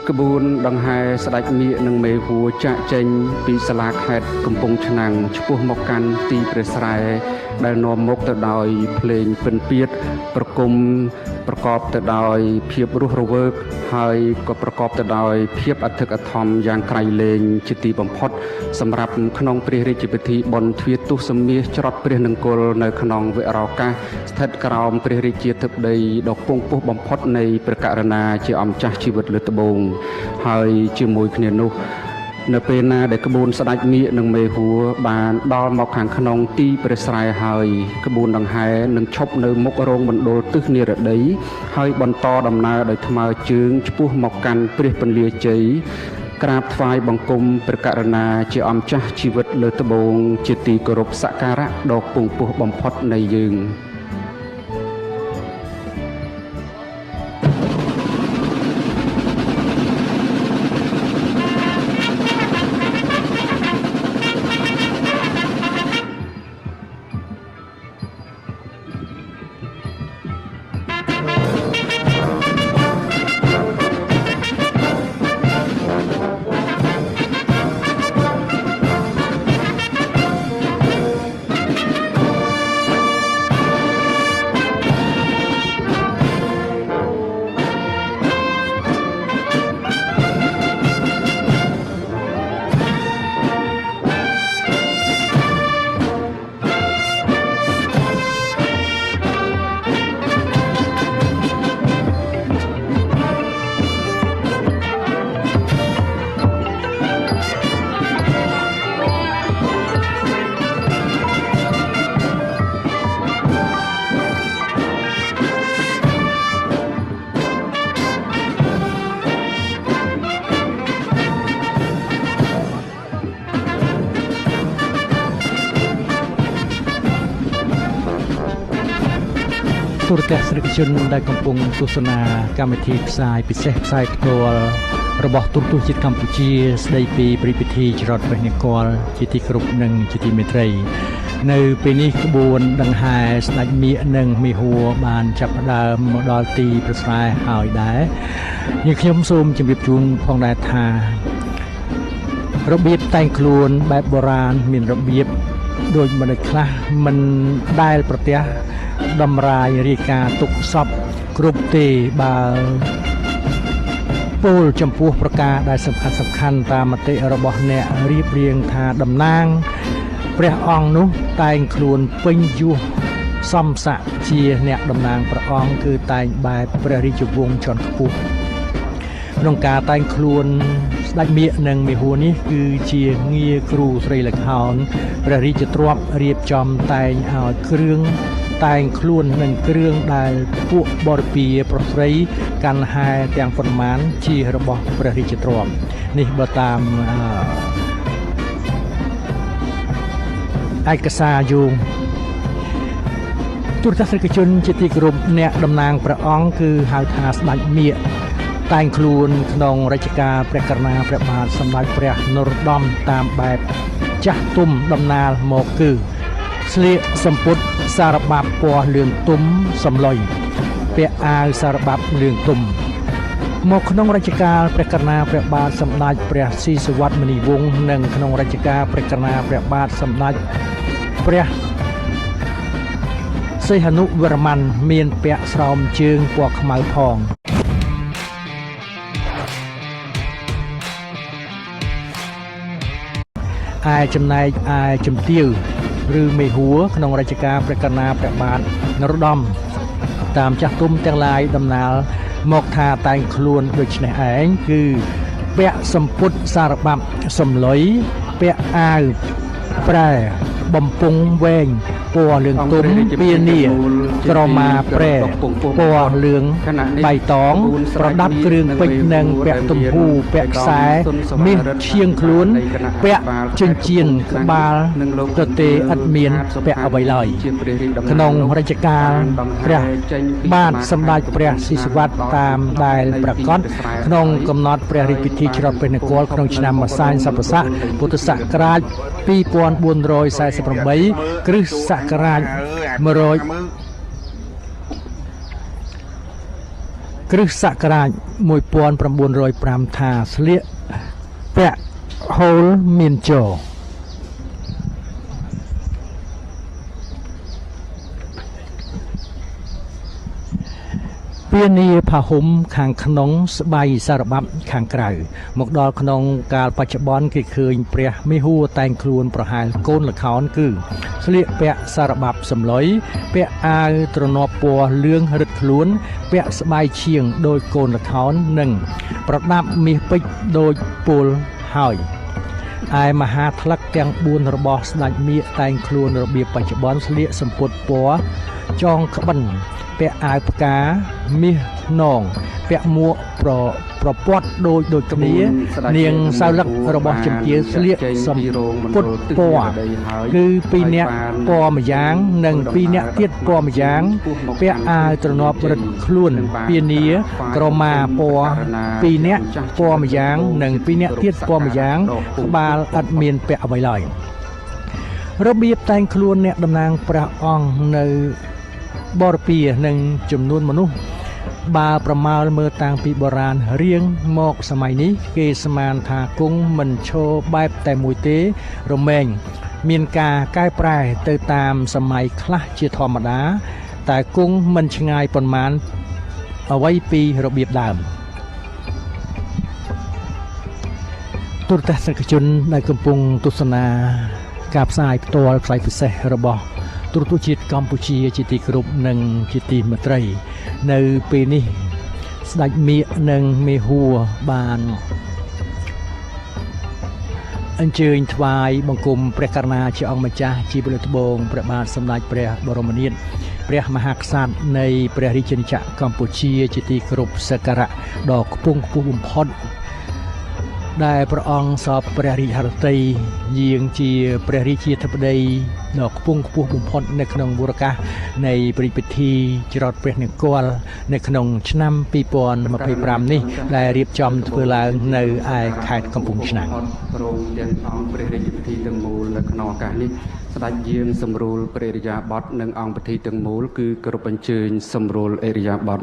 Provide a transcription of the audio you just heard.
ក្បួនដង្ហែស្ដេចមាឃនិងមេហួរចាក់ចេញពីសាលាខេត្តកំពង់ឆ្នាំងឆ្ពោះមកកាន់ទីព្រះស្រែដែលនាំមុខទៅដោយភ្លេងពិណពាទ្យប្រគំប្រកបទៅដោយភាពរស់រវើកហើយក៏ប្រកបទៅដោយភាពអធិកអធមយ៉ាងក្រៃលែងជាទីបំផុតសម្រាប់ក្នុងព្រះរាជពិធីបុណ្យទ្វារទសមាសច្រត់ព្រះនង្គ័លនៅក្នុងវិរោកាសស្ថិតក្រោមព្រះរាជាធិបតីដ៏ពងពោះបំផុតនៃព្រះករុណាជាអម្ចាស់ជីវិតលើត្បូងហើយជាមួយគ្នានោះនៅពេលណាដែលក្បួនស្ដេចមាឃនិងមេហួរបានដល់មកខាងក្នុងទីព្រះស្រែហើយក្បួនដង្ហែនឹងឈប់នៅមុខរោងមណ្ឌលទិសនិរតីហើយបន្តដំណើរដោយថ្មើរជើងឆ្ពោះមកកាន់ព្រះពន្លាជ័យក្រាបថ្វាយបង្គំព្រះករុណាជាអម្ចាស់ជីវិតលើត្បូងជាទីគោរពសក្ការៈដ៏ពងពោះបំផុតនៃយើងទូរទស្សនិកជនដែលកំពុងទស្សនាកម្មវិធីផ្សាយពិសេសផ្សាយផ្ទាល់របស់ទូរទស្សន៍ជាតិកម្ពុជាស្ដីពីព្រឹត្តិពិធីច្រត់ព្រះនង្គ័លជាទីគោរពនិងជាទីមេត្រីនៅពេលនេះក្បួនដង្ហែស្ដេចមាឃនិងមេហួរបានចាប់ផ្ដើមមកដល់ទីព្រះស្រែហើយដែរយើងខ្ញុំសូមជម្រាបជូនផងដែរថារបៀបតែងខ្លួនបែបបុរាណមានរបៀបដូចមនុស្សខ្លះមិនដែលប្រទះតម្រាយរាយការណ៍ទុកសពគ្រប់ទេបើពោលចំពោះប្រការដែលសំខាន់តាមមតិរបស់អ្នករៀបរៀងថាតំណាងព្រះអង្គនោះតែងខ្លួនពេញយុះសំស័កជាអ្នកតំណាងព្រះអង្គគឺតែងបែបព្រះរាជវង្សជាន់ខ្ពស់ក្នុងការតែងខ្លួនស្ដេចមាឃនិងមេហួរនេះគឺជាងារគ្រូស្រីល្ខោនព្រះរាជទ្រព្យរៀបចំតែងឲ្យគ្រឿងតែងខ្លួននឹងគ្រឿងដែលពួកបរិពារប្រស្រីកាន់ហែទាំងប៉ុន្មានជារបស់ព្រះរាជទ្រព្យនេះបើតាមឯកសារយោងទូរទស្សនិកជនជាទីគោរពអ្នកតំណាងព្រះអង្គគឺហៅថាស្ដេចមាឃតែងខ្លួនក្នុងរជ្ជកាលព្រះករុណាព្រះបាទសម្ដេចព្រះនរោត្តមតាមបែបចាស់ទុំដំណាលមកគឺស្លៀកសម្ពុតសារបាប់ពណ៌លឿងទុំសំឡុយពាក់អាវសារបាប់លឿងទុំមកក្នុងរជ្ជកាលព្រះករុណាព្រះបាទសម្ដេចព្រះស៊ីសុវត្ថិមុនីវង្សនិងក្នុងរជ្ជកាលព្រះករុណាព្រះបាទសម្ដេចព្រះសីហនុវរ្ម័នមានពាក់ស្រោមជើងពណ៌ខ្មៅផងឯចំណែកឯជំទាវឬមេហួរក្នុងរជ្ជកាលព្រះករុណាព្រះបាទនរោត្តមតាមចាស់ទុំទាំងឡាយដំណាលមកថាតែងខ្លួនដូចនេះឯងគឺពាក់សម្ពុតសារបាប់សំឡុយពាក់អាវប្រែបំពង់វែងពណ៌លឿងទុំពានាក្រមាប្រែពណ៌លឿងបៃតងប្រដាប់គ្រឿងពេជ្រនិងពាក់ទំហូរពាក់ខ្សែមាសឈៀងខ្លួនពាក់ចិញ្ចៀនក្បាលទទេឥតមានពាក់អ្វីឡើយក្នុងរជ្ជកាលព្រះបាទសម្ដេចព្រះស៊ីសុវត្ថិតាមដែលប្រកាសក្នុងកំណត់ព្រះរាជពិធីច្រត់ព្រះនង្គ័លក្នុងឆ្នាំម្សាញ់សព្វស័កពុទ្ធសករាជ2448គ្រិស្តសករាជ100 គ្រឹះសករាជ1905ថាស្លៀកពាក់ហូលមានចោពានាផាហុំខាងក្នុងស្បៃសារបាប់ខាងក្រៅមកដល់ក្នុងកាលបច្ចុប្បន្នគេឃើញព្រះមេហួរតែងខ្លួនប្រហែលកូនល្ខោនគឺស្លៀកពាក់សារបាប់សំឡុយពាក់អាវទ្រនាប់ពណ៌លឿងរឹតខ្លួនពាក់ស្បៃឈៀងដោយកូនល្ខោននិងប្រដាប់មាសពេជ្រដូចពលហើយឯមហាថ្លឹកទាំង4របស់ស្ដេចមាឃតែងខ្លួនរបៀបបច្ចុប្បន្នស្លៀកសំពត់ពណ៌ចងក្បិនពាក់អាវផ្កាមាសនងពាក់មួកប្រព័ន្ធដូចគ្នានាងសៅលឹករបស់ជំទាវស្លៀកសំពត់ពណ៌គឺ2នាក់ពណ៌ម្យ៉ាងនិង2នាក់ទៀតពណ៌ម្យ៉ាងពាក់អាវទ្រនាប់រឹតខ្លួនពានាក្រមាពណ៌2នាក់ពណ៌ម្យ៉ាងនិង2នាក់ទៀតពណ៌ម្យ៉ាងក្បាលឥតមានពាក់អ្វីឡើយរបៀបតែងខ្លួនអ្នកតំណាងព្រះអង្គនៅបរពានិងចំនួនមនុស្សបើប្រមាលមើលតាំងពីបុរាណរៀងមកសម័យនេះគេស្មានថាគង់មិនឈរបែបតែមួយទេរមែងមានការកែប្រែទៅតាមសម័យខ្លះជាធម្មតាតែគង់មិនឆ្ងាយប៉ុន្មានអ្វីពីរបៀបដើមទូរទស្សនិកជនដែលកំពុងទស្សនាការផ្សាយផ្ទាល់ផ្សាយពិសេសរបស់ទូរទស្សន៍ជាតិកម្ពុជាជាទីគោរពនិងជាទីមេត្រីនៅពេលនេះស្ដេចមាឃនិងមេហួរបានអញ្ជើញថ្វាយបង្គំព្រះករុណាជាអង្គម្ចាស់ជាពលិត្បូងព្រះបាទសម្ដេចព្រះបរមនាថព្រះមហាក្សត្រនៃព្រះរាជាណាចក្រកម្ពុជាជាទីគោរពសក្ការៈដ៏ខ្ពង់ខ្ពស់បំផុតដែលព្រះអង្គសពព្រះរាជហឫទ័យយាងជាព្រះរាជាធិបតីដ៏ខ្ពង់ខ្ពស់បំផុតនៅក្នុងវរកាសនៃព្រះពិធីច្រត់ព្រះនង្គ័លនៅក្នុងឆ្នាំ2025នេះដែលរៀបចំធ្វើឡើងនៅឯខេត្តកំពង់ឆ្នាំងព្រមទាំងអង្គព្រះរាជពិធីទាំងមូលនៅក្នុងឱកាសនេះស្ដេចយាងសម្រួលព្រះឥរិយាបថនិងអង្គពិធីទាំងមូលគឺគោរពអញ្ជើញសម្រួលឥរិយាបថ